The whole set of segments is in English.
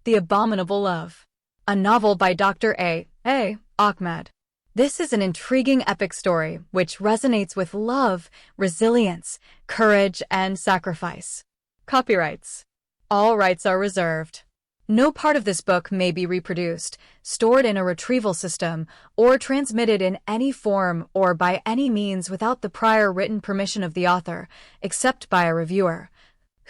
The Abominable Love, a novel by Dr. A. Ahmed. This is an intriguing epic story which resonates with love, resilience, courage, and sacrifice. Copyrights. All rights are reserved. No part of this book may be reproduced, stored in a retrieval system, or transmitted in any form or by any means without the prior written permission of the author, except by a reviewer,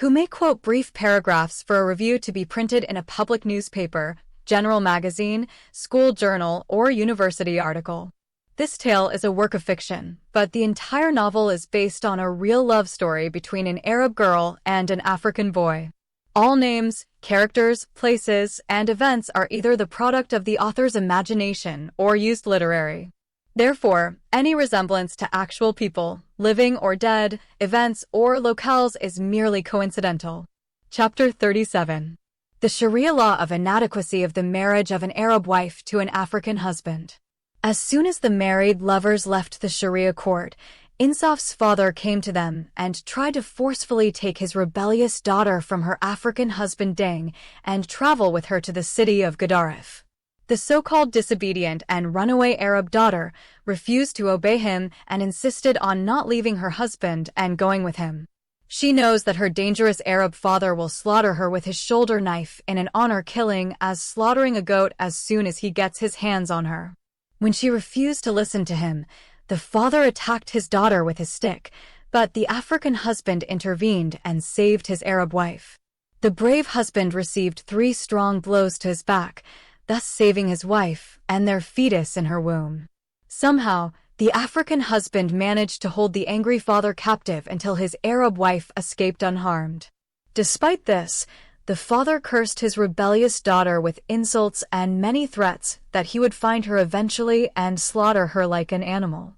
who may quote brief paragraphs for a review to be printed in a public newspaper, general magazine, school journal, or university article. This tale is a work of fiction, but the entire novel is based on a real love story between an Arab girl and an African boy. All names, characters, places, and events are either the product of the author's imagination or used literary. Therefore, any resemblance to actual people, living or dead, events or locales is merely coincidental. Chapter 37. The Sharia law of inadequacy of the marriage of an Arab wife to an African husband. As soon as the married lovers left the Sharia court, Insaf's father came to them and tried to forcefully take his rebellious daughter from her African husband Deng and travel with her to the city of Gadaref. The so-called disobedient and runaway Arab daughter refused to obey him and insisted on not leaving her husband and going with him. She knows that her dangerous Arab father will slaughter her with his shoulder knife in an honor killing as slaughtering a goat as soon as he gets his hands on her. When she refused to listen to him, the father attacked his daughter with his stick, but the African husband intervened and saved his Arab wife. The brave husband received 3 strong blows to his back, thus saving his wife and their fetus in her womb. Somehow, the African husband managed to hold the angry father captive until his Arab wife escaped unharmed. Despite this, the father cursed his rebellious daughter with insults and many threats that he would find her eventually and slaughter her like an animal.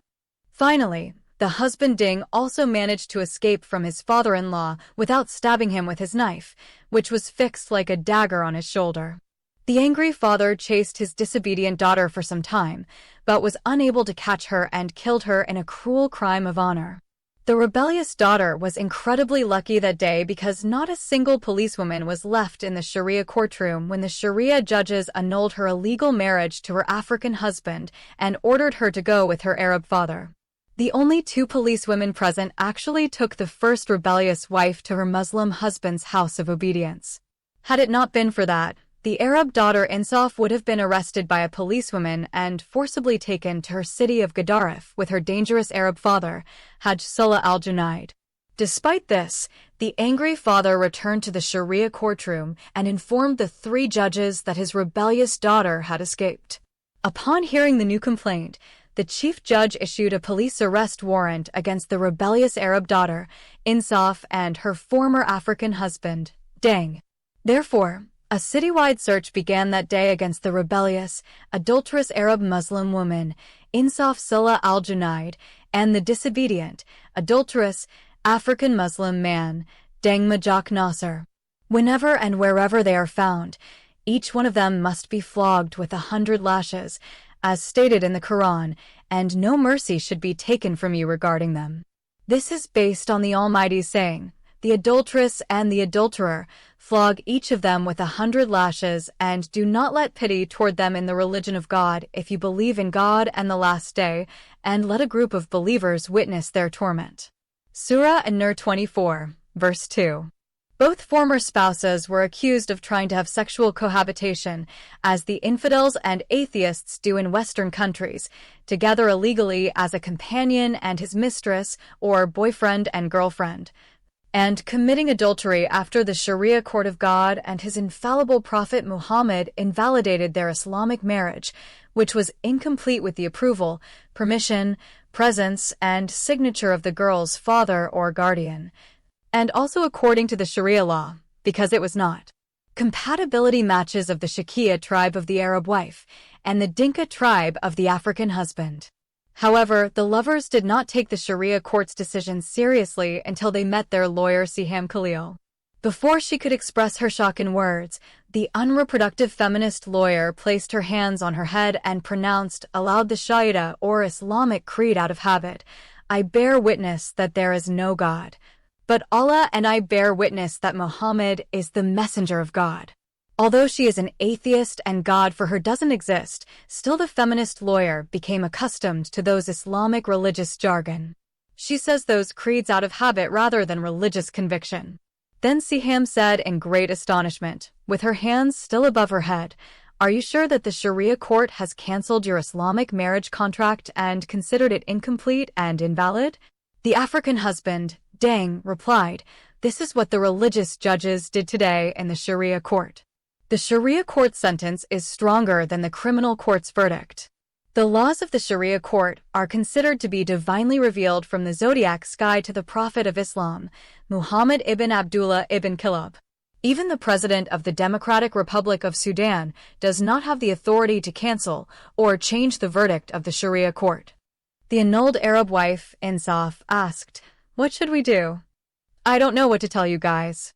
Finally, the husband Ding also managed to escape from his father-in-law without stabbing him with his knife, which was fixed like a dagger on his shoulder. The angry father chased his disobedient daughter for some time, but was unable to catch her and killed her in a cruel crime of honor. The rebellious daughter was incredibly lucky that day because not a single policewoman was left in the Sharia courtroom when the Sharia judges annulled her illegal marriage to her African husband and ordered her to go with her Arab father. The only 2 policewomen present actually took the first rebellious wife to her Muslim husband's house of obedience. Had it not been for that, the Arab daughter Insaf would have been arrested by a policewoman and forcibly taken to her city of Gadaref with her dangerous Arab father, Hajj Salah al-Junaid. Despite this, the angry father returned to the Sharia courtroom and informed the 3 judges that his rebellious daughter had escaped. Upon hearing the new complaint, the chief judge issued a police arrest warrant against the rebellious Arab daughter, Insaf, and her former African husband, Deng. Therefore, a citywide search began that day against the rebellious, adulterous Arab Muslim woman, Insaf Salah al-Junaid, and the disobedient, adulterous, African Muslim man, Deng Majak Nasser. Whenever and wherever they are found, each one of them must be flogged with 100 lashes, as stated in the Quran, and no mercy should be taken from you regarding them. This is based on the Almighty's saying, "The adulteress and the adulterer, flog each of them with 100 lashes, and do not let pity toward them in the religion of God if you believe in God and the last day, and let a group of believers witness their torment." Surah An-Nur 24, verse 2. Both former spouses were accused of trying to have sexual cohabitation, as the infidels and atheists do in Western countries, together illegally as a companion and his mistress or boyfriend and girlfriend, and committing adultery after the Sharia court of God and his infallible prophet Muhammad invalidated their Islamic marriage, which was incomplete with the approval, permission, presence, and signature of the girl's father or guardian, and also according to the Sharia law, because it was not. Compatibility matches of the Shakia tribe of the Arab wife and the Dinka tribe of the African husband. However, the lovers did not take the Sharia court's decision seriously until they met their lawyer Siham Khalil. Before she could express her shock in words, the unreproductive feminist lawyer placed her hands on her head and pronounced aloud the Shahada or Islamic creed out of habit, "I bear witness that there is no God but Allah, and I bear witness that Muhammad is the messenger of God." Although she is an atheist and God for her doesn't exist, still the feminist lawyer became accustomed to those Islamic religious jargon. She says those creeds out of habit rather than religious conviction. Then Siham said in great astonishment, with her hands still above her head, "Are you sure that the Sharia court has cancelled your Islamic marriage contract and considered it incomplete and invalid?" The African husband, Deng, replied, "This is what the religious judges did today in the Sharia court." The Sharia court sentence is stronger than the criminal court's verdict. The laws of the Sharia court are considered to be divinely revealed from the zodiac sky to the Prophet of Islam, Muhammad ibn Abdullah ibn Kilab. Even the President of the Democratic Republic of Sudan does not have the authority to cancel or change the verdict of the Sharia court. The annulled Arab wife, Insaf, asked, "What should we do?" "I don't know what to tell you guys.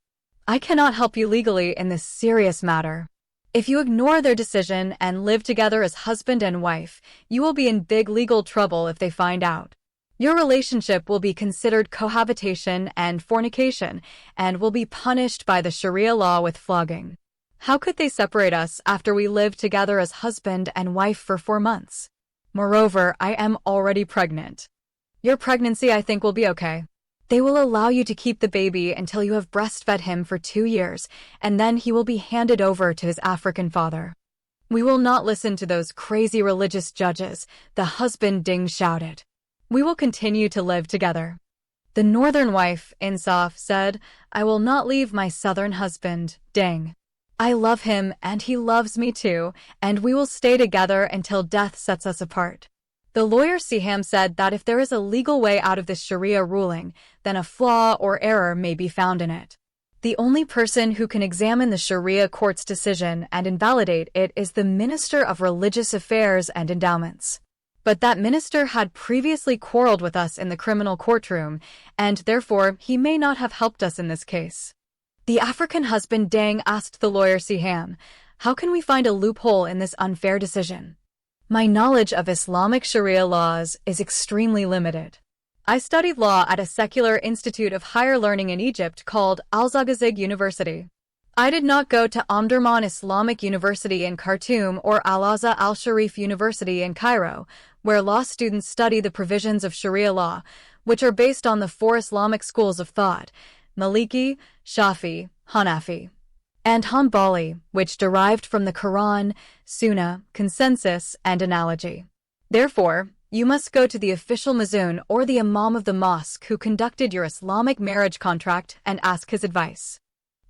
I cannot help you legally in this serious matter. If you ignore their decision and live together as husband and wife, you will be in big legal trouble if they find out. Your relationship will be considered cohabitation and fornication and will be punished by the Sharia law with flogging. How could they separate us after we lived together as husband and wife for 4 months? Moreover, I am already pregnant. Your pregnancy, I think, will be okay. They will allow you to keep the baby until you have breastfed him for 2 years, and then he will be handed over to his African father." "We will not listen to those crazy religious judges," the husband Ding shouted. "We will continue to live together." The northern wife, Insaf, said, "I will not leave my southern husband, Ding. I love him and he loves me too, and we will stay together until death sets us apart." The lawyer Siham said that if there is a legal way out of this Sharia ruling, then a flaw or error may be found in it. The only person who can examine the Sharia court's decision and invalidate it is the Minister of Religious Affairs and Endowments. But that minister had previously quarreled with us in the criminal courtroom, and therefore he may not have helped us in this case. The African husband Deng asked the lawyer Siham, "How can we find a loophole in this unfair decision? My knowledge of Islamic Sharia laws is extremely limited. I studied law at a secular institute of higher learning in Egypt called Al-Zagazig University. I did not go to Omdurman Islamic University in Khartoum or Al-Azhar Al-Sharif University in Cairo, where law students study the provisions of Sharia law, which are based on the 4 Islamic schools of thought, Maliki, Shafi, Hanafi, and Hanbali, which derived from the Quran, Sunnah, consensus, and analogy. Therefore, you must go to the official Mazun or the Imam of the mosque who conducted your Islamic marriage contract and ask his advice."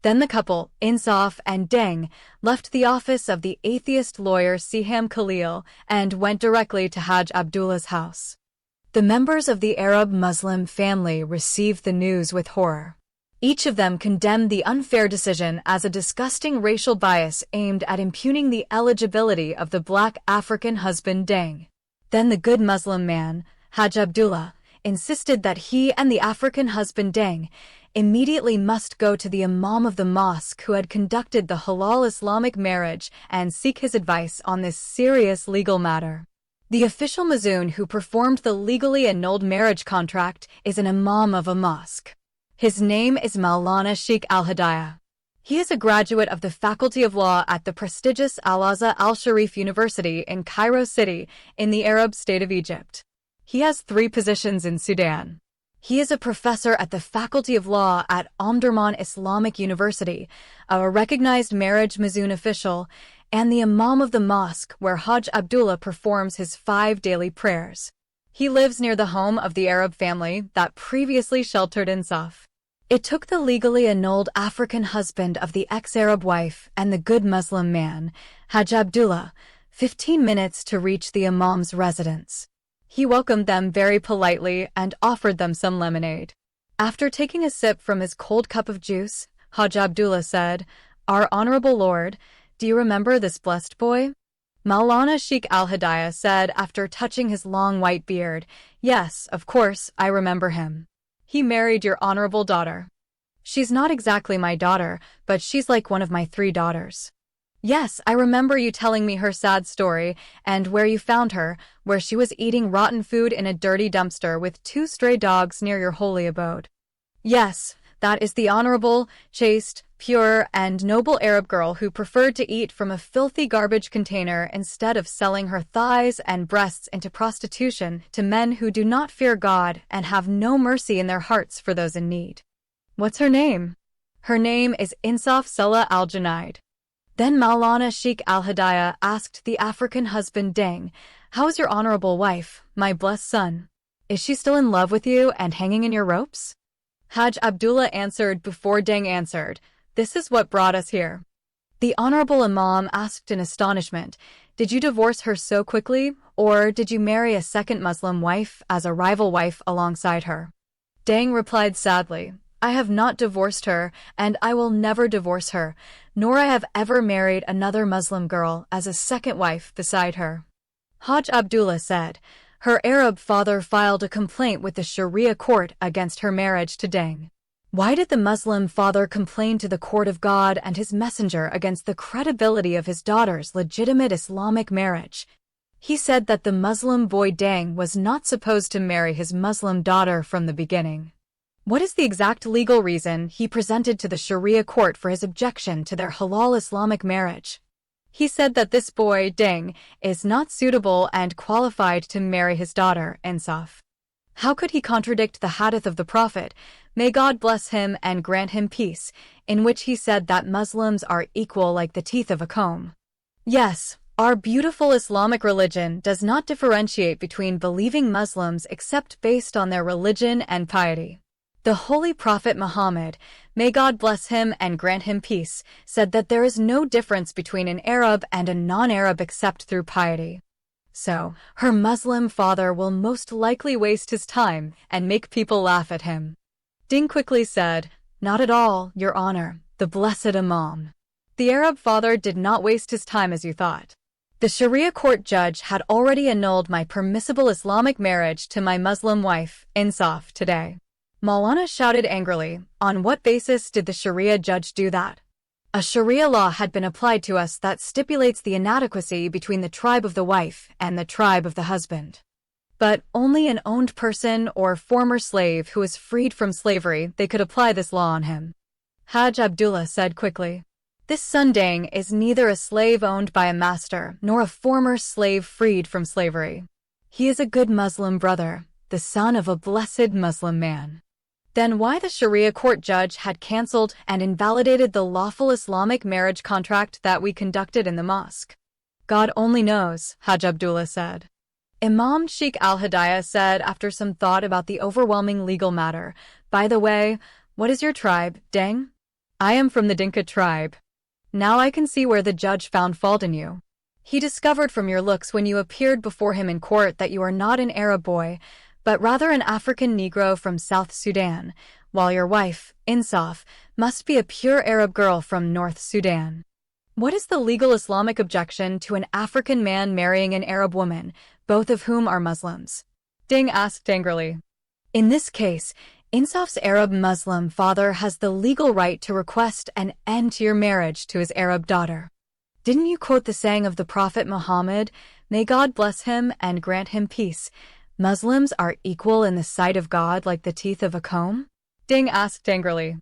Then the couple, Insaf and Deng, left the office of the atheist lawyer Siham Khalil and went directly to Hajj Abdullah's house. The members of the Arab-Muslim family received the news with horror. Each of them condemned the unfair decision as a disgusting racial bias aimed at impugning the eligibility of the black African husband Deng. Then the good Muslim man, Hajj Abdullah, insisted that he and the African husband Deng immediately must go to the Imam of the mosque who had conducted the halal Islamic marriage and seek his advice on this serious legal matter. The official Mazun who performed the legally annulled marriage contract is an Imam of a mosque. His name is Maulana Sheikh Al-Hidayah. He is a graduate of the Faculty of Law at the prestigious Al-Azhar Al-Sharif University in Cairo City in the Arab state of Egypt. He has 3 positions in Sudan. He is a professor at the Faculty of Law at Omdurman Islamic University, a recognized marriage Mazun official, and the Imam of the mosque where Hajj Abdullah performs his 5 daily prayers. He lives near the home of the Arab family that previously sheltered Insaf. It took the legally annulled African husband of the ex-Arab wife and the good Muslim man, Hajj Abdullah, 15 minutes to reach the Imam's residence. He welcomed them very politely and offered them some lemonade. After taking a sip from his cold cup of juice, Hajj Abdullah said, "Our Honorable Lord, do you remember this blessed boy?" Maulana Sheikh Al-Hidayah said after touching his long white beard, "Yes, of course, I remember him. He married your honorable daughter." "She's not exactly my daughter, but she's like one of my 3 daughters." "Yes, I remember you telling me her sad story and where you found her, where she was eating rotten food in a dirty dumpster with 2 stray dogs near your holy abode." "Yes, That is the honorable, chaste, pure, and noble Arab girl who preferred to eat from a filthy garbage container instead of selling her thighs and breasts into prostitution to men who do not fear God and have no mercy in their hearts for those in need. What's her name? Her name is Insaf Salah al-Junaid. Then Maulana Sheikh al-Hidayah asked the African husband Deng, "How is your honorable wife, my blessed son? Is she still in love with you and hanging in your ropes?" Hajj Abdullah answered before Deng answered, "This is what brought us here." The honorable Imam asked in astonishment, "Did you divorce her so quickly, or did you marry a second Muslim wife as a rival wife alongside her?" Deng replied sadly, "I have not divorced her, and I will never divorce her, nor I have ever married another Muslim girl as a second wife beside her." Hajj Abdullah said, "Her Arab father filed a complaint with the Sharia court against her marriage to Deng. Why did the Muslim father complain to the court of God and his messenger against the credibility of his daughter's legitimate Islamic marriage? He said that the Muslim boy Deng was not supposed to marry his Muslim daughter from the beginning. What is the exact legal reason he presented to the Sharia court for his objection to their halal Islamic marriage? He said that this boy, Deng, is not suitable and qualified to marry his daughter, Insaf. How could he contradict the hadith of the Prophet, may God bless him and grant him peace, in which he said that Muslims are equal like the teeth of a comb? Yes, our beautiful Islamic religion does not differentiate between believing Muslims except based on their religion and piety. The Holy Prophet Muhammad, may God bless him and grant him peace, said that there is no difference between an Arab and a non-Arab except through piety. So, her Muslim father will most likely waste his time and make people laugh at him." Deng quickly said, "Not at all, Your Honor, the blessed Imam. The Arab father did not waste his time as you thought. The Sharia court judge had already annulled my permissible Islamic marriage to my Muslim wife, Insaf, today." Maulana shouted angrily, "On what basis did the Sharia judge do that? A Sharia law had been applied to us that stipulates the inadequacy between the tribe of the wife and the tribe of the husband. But only an owned person or former slave who is freed from slavery, they could apply this law on him." Hajj Abdullah said quickly, "This son Deng is neither a slave owned by a master nor a former slave freed from slavery. He is a good Muslim brother, the son of a blessed Muslim man." Then why the Sharia court judge had cancelled and invalidated the lawful Islamic marriage contract that we conducted in the mosque? God only knows, Hajj Abdullah said. Imam Sheikh al-Hidayah said after some thought about the overwhelming legal matter, "By the way, what is your tribe, Deng?" "I am from the Dinka tribe." "Now I can see where the judge found fault in you. He discovered from your looks when you appeared before him in court that you are not an Arab boy, but rather an African Negro from South Sudan, while your wife, Insaf, must be a pure Arab girl from North Sudan. What is the legal Islamic objection to an African man marrying an Arab woman, both of whom are Muslims?" Deng asked angrily. "In this case, Insaf's Arab Muslim father has the legal right to request an end to your marriage to his Arab daughter. Didn't you quote the saying of the Prophet Muhammad, may God bless him and grant him peace, Muslims are equal in the sight of God like the teeth of a comb?" Deng asked angrily.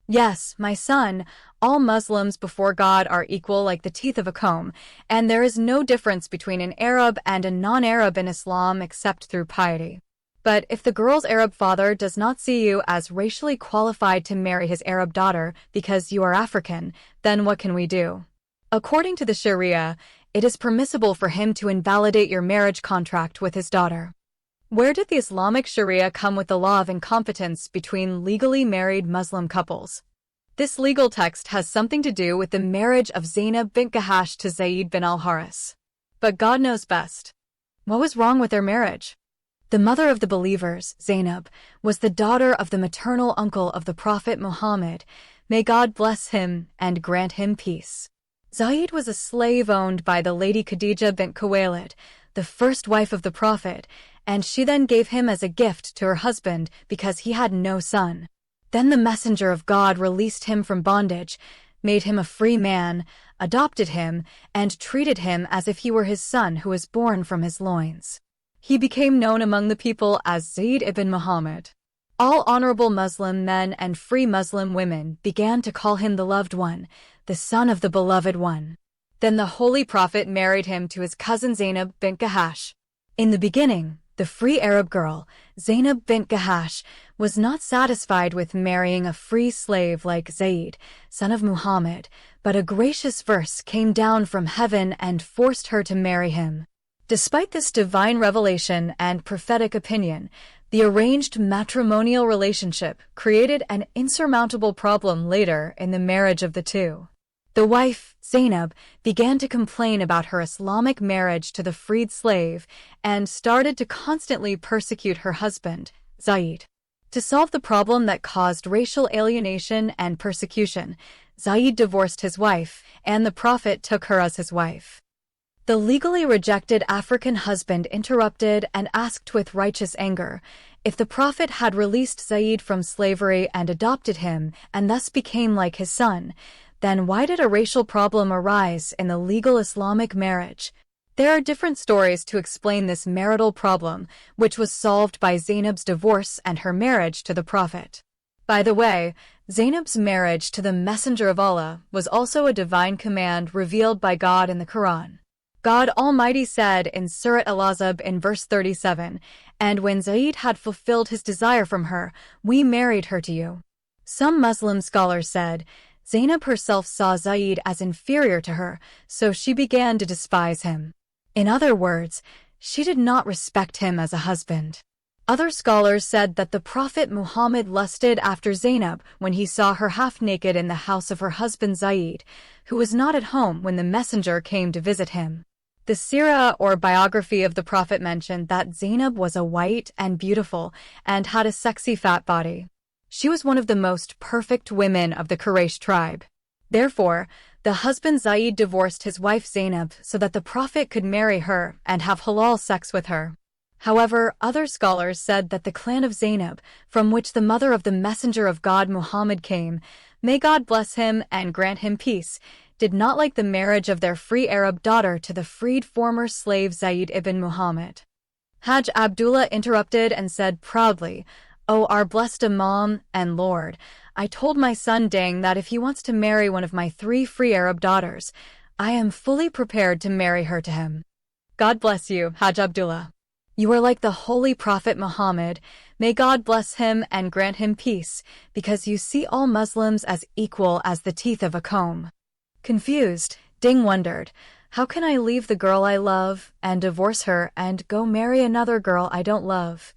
"Yes, my son, all Muslims before God are equal like the teeth of a comb, and there is no difference between an Arab and a non-Arab in Islam except through piety. But if the girl's Arab father does not see you as racially qualified to marry his Arab daughter because you are African, then what can we do? According to the Sharia, it is permissible for him to invalidate your marriage contract with his daughter." Where did the Islamic Sharia come with the law of incompetence between legally married Muslim couples? This legal text has something to do with the marriage of Zainab bint Jahash to Zayd bin al-Haris. But God knows best. What was wrong with their marriage? The mother of the believers, Zainab, was the daughter of the maternal uncle of the Prophet Muhammad, may God bless him and grant him peace. Zayd was a slave owned by the Lady Khadija bint Khuwaylid, the first wife of the Prophet, and she then gave him as a gift to her husband because he had no son. Then the messenger of God released him from bondage, made him a free man, adopted him, and treated him as if he were his son who was born from his loins. He became known among the people as Zayd ibn Muhammad. All honorable Muslim men and free Muslim women began to call him the loved one, the son of the beloved one. Then the Holy Prophet married him to his cousin Zainab bint Jahash. In the beginning, the free Arab girl, Zainab bint Jahash, was not satisfied with marrying a free slave like Zayd, son of Muhammad, but a gracious verse came down from heaven and forced her to marry him. Despite this divine revelation and prophetic opinion, the arranged matrimonial relationship created an insurmountable problem later in the marriage of the two. The wife, Zainab, began to complain about her Islamic marriage to the freed slave and started to constantly persecute her husband, Zayd. To solve the problem that caused racial alienation and persecution, Zayd divorced his wife, and the Prophet took her as his wife. The legally rejected African husband interrupted and asked with righteous anger, if the Prophet had released Zayd from slavery and adopted him and thus became like his son, then why did a racial problem arise in the legal Islamic marriage? There are different stories to explain this marital problem, which was solved by Zainab's divorce and her marriage to the Prophet. By the way, Zainab's marriage to the Messenger of Allah was also a divine command revealed by God in the Quran. God Almighty said in Surat Al-Ahzab in verse 37, "And when Zayd had fulfilled his desire from her, we married her to you." Some Muslim scholars said, Zainab herself saw Zayd as inferior to her, so she began to despise him. In other words, she did not respect him as a husband. Other scholars said that the Prophet Muhammad lusted after Zainab when he saw her half-naked in the house of her husband Zayd, who was not at home when the messenger came to visit him. The Sirah or biography of the Prophet mentioned that Zainab was a white and beautiful and had a sexy fat body. She was one of the most perfect women of the Quraysh tribe. Therefore, the husband Zayd divorced his wife Zainab so that the Prophet could marry her and have halal sex with her. However, other scholars said that the clan of Zainab, from which the mother of the Messenger of God Muhammad came, may God bless him and grant him peace, did not like the marriage of their free Arab daughter to the freed former slave Zayd ibn Muhammad. Hajj Abdullah interrupted and said proudly, "O our blessed Imam and Lord, I told my son Dang that if he wants to marry one of my 3 free Arab daughters, I am fully prepared to marry her to him." God bless you, Hajj Abdullah. You are like the Holy Prophet Muhammad, may God bless him and grant him peace, because you see all Muslims as equal as the teeth of a comb. Confused, Ding wondered, how can I leave the girl I love and divorce her and go marry another girl I don't love?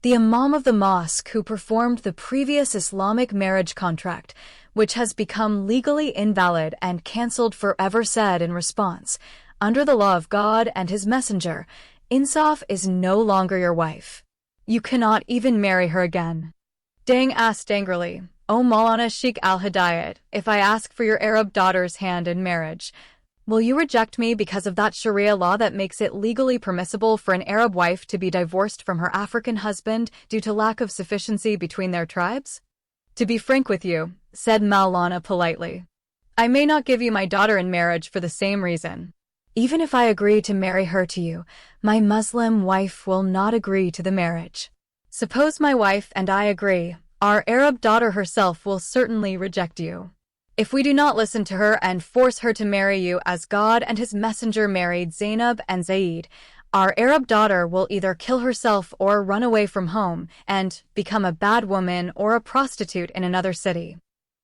The Imam of the mosque who performed the previous Islamic marriage contract, which has become legally invalid and cancelled forever, said in response, under the law of God and his messenger, Insaf is no longer your wife. You cannot even marry her again. Dang asked angrily, O Maulana Sheikh al-Hidayat, if I ask for your Arab daughter's hand in marriage, will you reject me because of that Sharia law that makes it legally permissible for an Arab wife to be divorced from her African husband due to lack of sufficiency between their tribes? To be frank with you, said Maulana politely, I may not give you my daughter in marriage for the same reason. Even if I agree to marry her to you, my Muslim wife will not agree to the marriage. Suppose my wife and I agree, our Arab daughter herself will certainly reject you. If we do not listen to her and force her to marry you as God and his messenger married Zainab and Zayd, our Arab daughter will either kill herself or run away from home and become a bad woman or a prostitute in another city.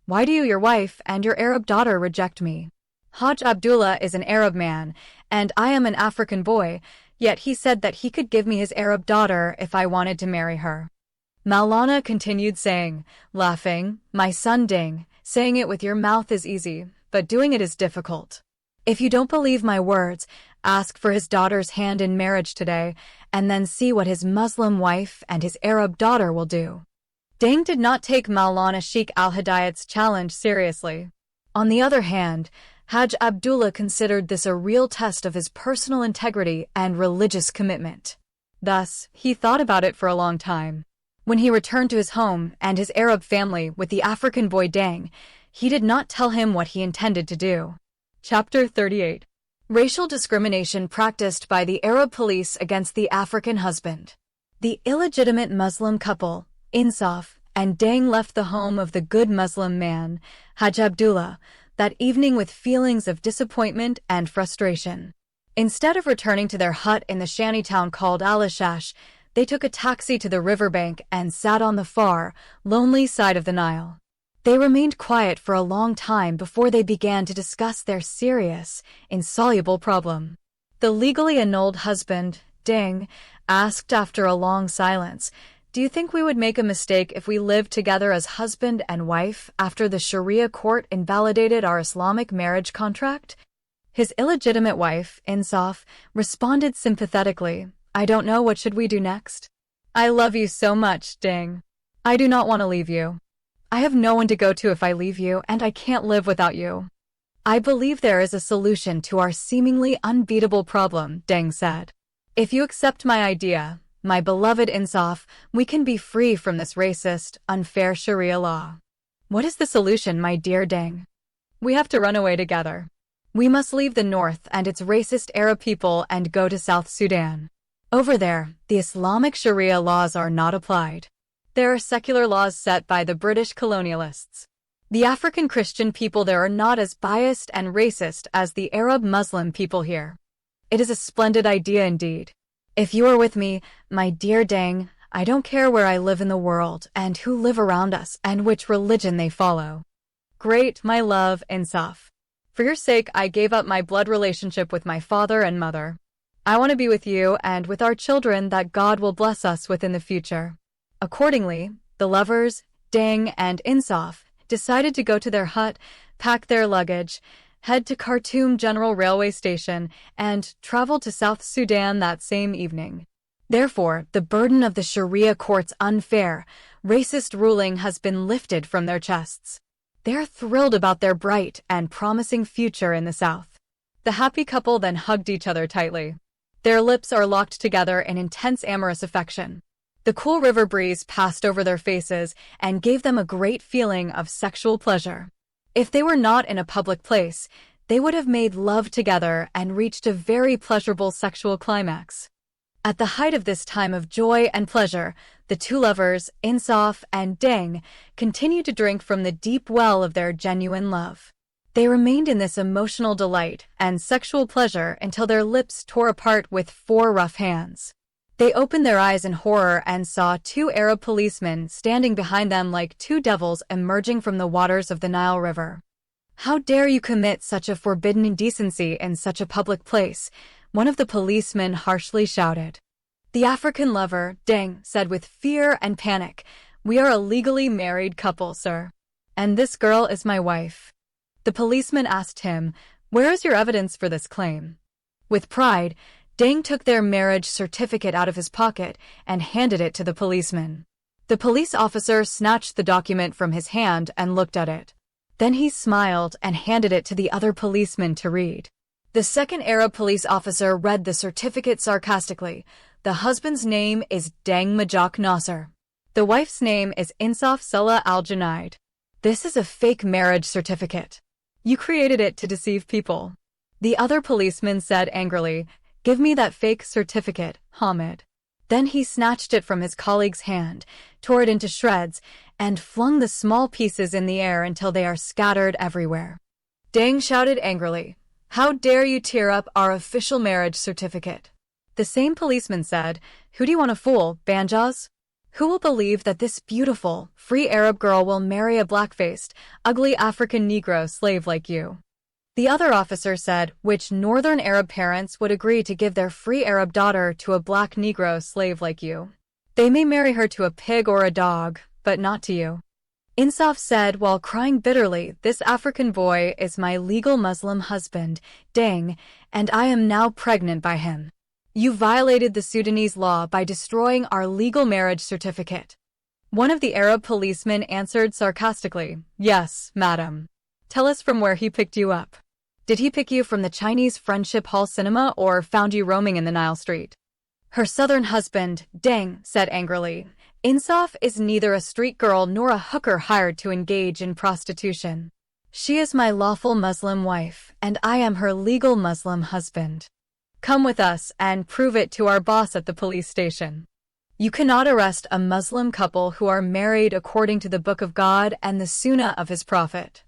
Why do you, your wife, and your Arab daughter reject me? Hajj Abdullah is an Arab man, and I am an African boy, yet he said that he could give me his Arab daughter if I wanted to marry her. Maulana continued saying, laughing, my son Ding, saying it with your mouth is easy, but doing it is difficult. If you don't believe my words, ask for his daughter's hand in marriage today, and then see what his Muslim wife and his Arab daughter will do. Ding did not take Maulana Sheikh al-Hidayat's challenge seriously. On the other hand, Hajj Abdullah considered this a real test of his personal integrity and religious commitment. Thus, he thought about it for a long time. When he returned to his home and his Arab family with the African boy Dang, he did not tell him what he intended to do. Chapter 38. Racial discrimination practiced by the Arab police against the African husband. The illegitimate Muslim couple, Insaf and Dang left the home of the good Muslim man, Haj Abdullah, that evening with feelings of disappointment and frustration. Instead of returning to their hut in the shanty town called Al-Ashash, they took a taxi to the riverbank and sat on the far, lonely side of the Nile. They remained quiet for a long time before they began to discuss their serious, insoluble problem. The legally annulled husband, Dang, asked after a long silence, "Do you think we would make a mistake if we lived together as husband and wife after the Sharia court invalidated our Islamic marriage contract?" His illegitimate wife, Insaf, responded sympathetically, "I don't know, what should we do next? I love you so much, Dang. I do not want to leave you. I have no one to go to if I leave you, and I can't live without you. I believe there is a solution to our seemingly unbeatable problem," Dang said. "If you accept my idea, my beloved Insaf, we can be free from this racist, unfair Sharia law." "What is the solution, my dear Dang?" "We have to run away together. We must leave the north and its racist Arab people and go to South Sudan. Over there, the Islamic Sharia laws are not applied. There are secular laws set by the British colonialists. The African Christian people there are not as biased and racist as the Arab Muslim people here. It is a splendid idea indeed. If you are with me, my dear Dang, I don't care where I live in the world and who live around us and which religion they follow." "Great, my love, Insaf. For your sake, I gave up my blood relationship with my father and mother. I want to be with you and with our children that God will bless us with in the future." Accordingly, the lovers, Dang and Insaf, decided to go to their hut, pack their luggage, head to Khartoum General Railway Station, and travel to South Sudan that same evening. Therefore, the burden of the Sharia court's unfair, racist ruling has been lifted from their chests. They are thrilled about their bright and promising future in the South. The happy couple then hugged each other tightly. Their lips are locked together in intense amorous affection. The cool river breeze passed over their faces and gave them a great feeling of sexual pleasure. If they were not in a public place, they would have made love together and reached a very pleasurable sexual climax. At the height of this time of joy and pleasure, the two lovers, Insaf and Dang, continued to drink from the deep well of their genuine love. They remained in this emotional delight and sexual pleasure until their lips tore apart with 4 rough hands. They opened their eyes in horror and saw 2 Arab policemen standing behind them like 2 devils emerging from the waters of the Nile River. "How dare you commit such a forbidden indecency in such a public place?" one of the policemen harshly shouted. The African lover, Dang, said with fear and panic, "We are a legally married couple, sir. And this girl is my wife." The policeman asked him, "Where is your evidence for this claim?" With pride, Dang took their marriage certificate out of his pocket and handed it to the policeman. The police officer snatched the document from his hand and looked at it. Then he smiled and handed it to the other policeman to read. The second Arab police officer read the certificate sarcastically. "The husband's name is Dang Majak Nasser. The wife's name is Insaf Salah Al-Junaid. This is a fake marriage certificate. You created it to deceive people." The other policeman said angrily, "Give me that fake certificate, Hamid." Then he snatched it from his colleague's hand, tore it into shreds, and flung the small pieces in the air until they are scattered everywhere. Dang shouted angrily, "How dare you tear up our official marriage certificate?" The same policeman said, "Who do you want to fool, Banjas? Who will believe that this beautiful, free Arab girl will marry a black-faced, ugly African Negro slave like you?" The other officer said, "Which northern Arab parents would agree to give their free Arab daughter to a black Negro slave like you? They may marry her to a pig or a dog, but not to you." Insaf said while crying bitterly, "This African boy is my legal Muslim husband, Dang, and I am now pregnant by him. You violated the Sudanese law by destroying our legal marriage certificate." One of the Arab policemen answered sarcastically, "Yes, madam. Tell us from where he picked you up. Did he pick you from the Chinese Friendship Hall cinema or found you roaming in the Nile Street?" Her southern husband, Dang, said angrily, "Insaf is neither a street girl nor a hooker hired to engage in prostitution. She is my lawful Muslim wife, and I am her legal Muslim husband. Come with us and prove it to our boss at the police station." You cannot arrest a Muslim couple who are married according to the Book of God and the Sunnah of his Prophet.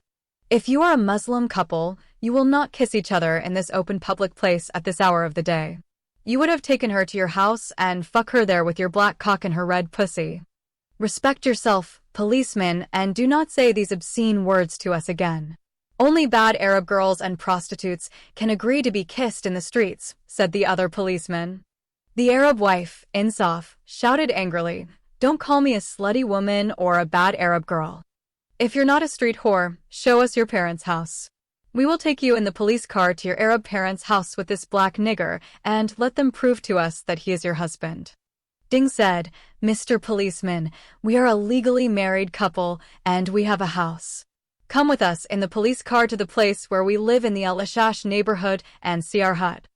If you are a Muslim couple, you will not kiss each other in this open public place at this hour of the day. You would have taken her to your house and fuck her there with your black cock and her red pussy. Respect yourself, policeman, and do not say these obscene words to us again. Only bad Arab girls and prostitutes can agree to be kissed in the streets, said the other policeman. The Arab wife, Insaf, shouted angrily, "Don't call me a slutty woman or a bad Arab girl. If you're not a street whore, show us your parents' house. We will take you in the police car to your Arab parents' house with this black nigger and let them prove to us that he is your husband." Ding said, "Mr. Policeman, we are a legally married couple and we have a house. Come with us in the police car to the place where we live in the Al-Ashash neighborhood and see our hut.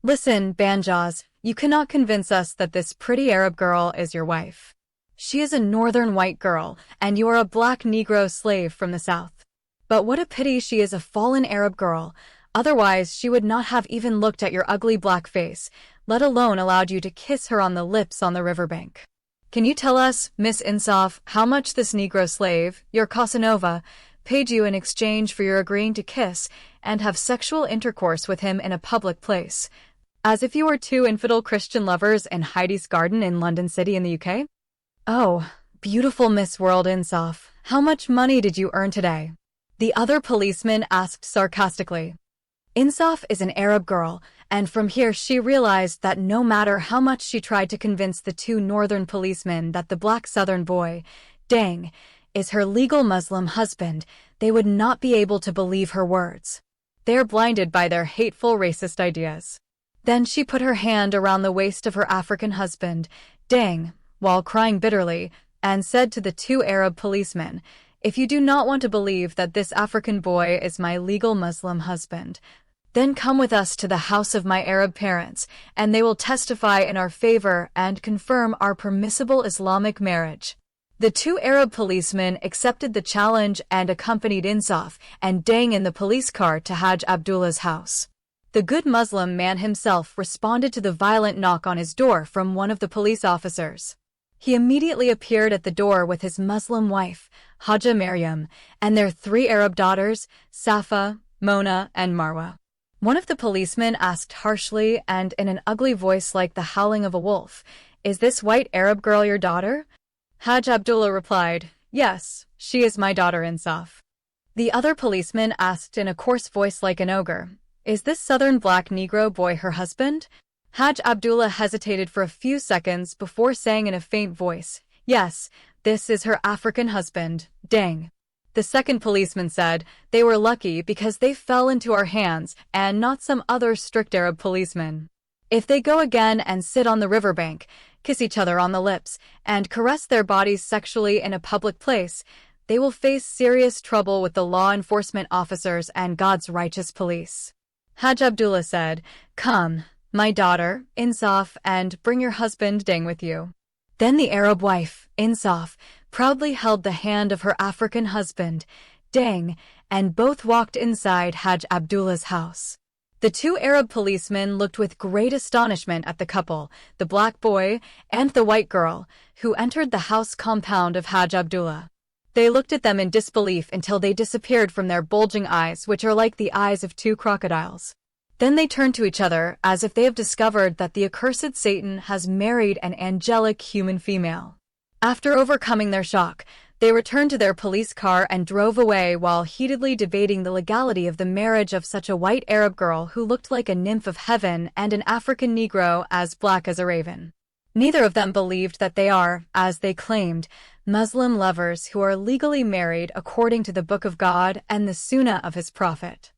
Listen, Banjas, you cannot convince us that this pretty Arab girl is your wife. She is a northern white girl, and you are a black Negro slave from the south. But what a pity she is a fallen Arab girl, otherwise she would not have even looked at your ugly black face, let alone allowed you to kiss her on the lips on the riverbank. Can you tell us, Miss Insaf, how much this Negro slave, your Casanova, paid you in exchange for your agreeing to kiss and have sexual intercourse with him in a public place, as if you were two infidel Christian lovers in Heidi's garden in London City in the UK? Oh, beautiful Miss World Insaf, how much money did you earn today?" The other policeman asked sarcastically. Insaf is an Arab girl, and from here she realized that no matter how much she tried to convince the two northern policemen that the black southern boy, Dang, is her legal Muslim husband, they would not be able to believe her words. They are blinded by their hateful racist ideas. Then she put her hand around the waist of her African husband, Dang, while crying bitterly, and said to the two Arab policemen, "If you do not want to believe that this African boy is my legal Muslim husband, then come with us to the house of my Arab parents, and they will testify in our favor and confirm our permissible Islamic marriage." The two Arab policemen accepted the challenge and accompanied Insaf and Dang in the police car to Hajj Abdullah's house. The good Muslim man himself responded to the violent knock on his door from one of the police officers. He immediately appeared at the door with his Muslim wife, Haja Maryam, and their three Arab daughters, Safa, Mona, and Marwa. One of the policemen asked harshly and in an ugly voice like the howling of a wolf, "Is this white Arab girl your daughter?" Hajj Abdullah replied, "Yes, she is my daughter Insaf." The other policeman asked in a coarse voice like an ogre, "Is this southern black Negro boy her husband?" Hajj Abdullah hesitated for a few seconds before saying in a faint voice, "Yes, this is her African husband, Dang." The second policeman said, "They were lucky because they fell into our hands and not some other strict Arab policeman. If they go again and sit on the riverbank, kiss each other on the lips, and caress their bodies sexually in a public place, they will face serious trouble with the law enforcement officers and God's righteous police." Hajj Abdullah said, "Come, my daughter, Insaf, and bring your husband Dang with you." Then the Arab wife, Insaf, proudly held the hand of her African husband, Dang, and both walked inside Hajj Abdullah's house. The two Arab policemen looked with great astonishment at the couple, the black boy and the white girl, who entered the house compound of Hajj Abdullah. They looked at them in disbelief until they disappeared from their bulging eyes, which are like the eyes of two crocodiles. Then they turned to each other as if they have discovered that the accursed Satan has married an angelic human female. After overcoming their shock, they returned to their police car and drove away while heatedly debating the legality of the marriage of such a white Arab girl who looked like a nymph of heaven and an African Negro as black as a raven. Neither of them believed that they are, as they claimed, Muslim lovers who are legally married according to the Book of God and the Sunnah of his Prophet.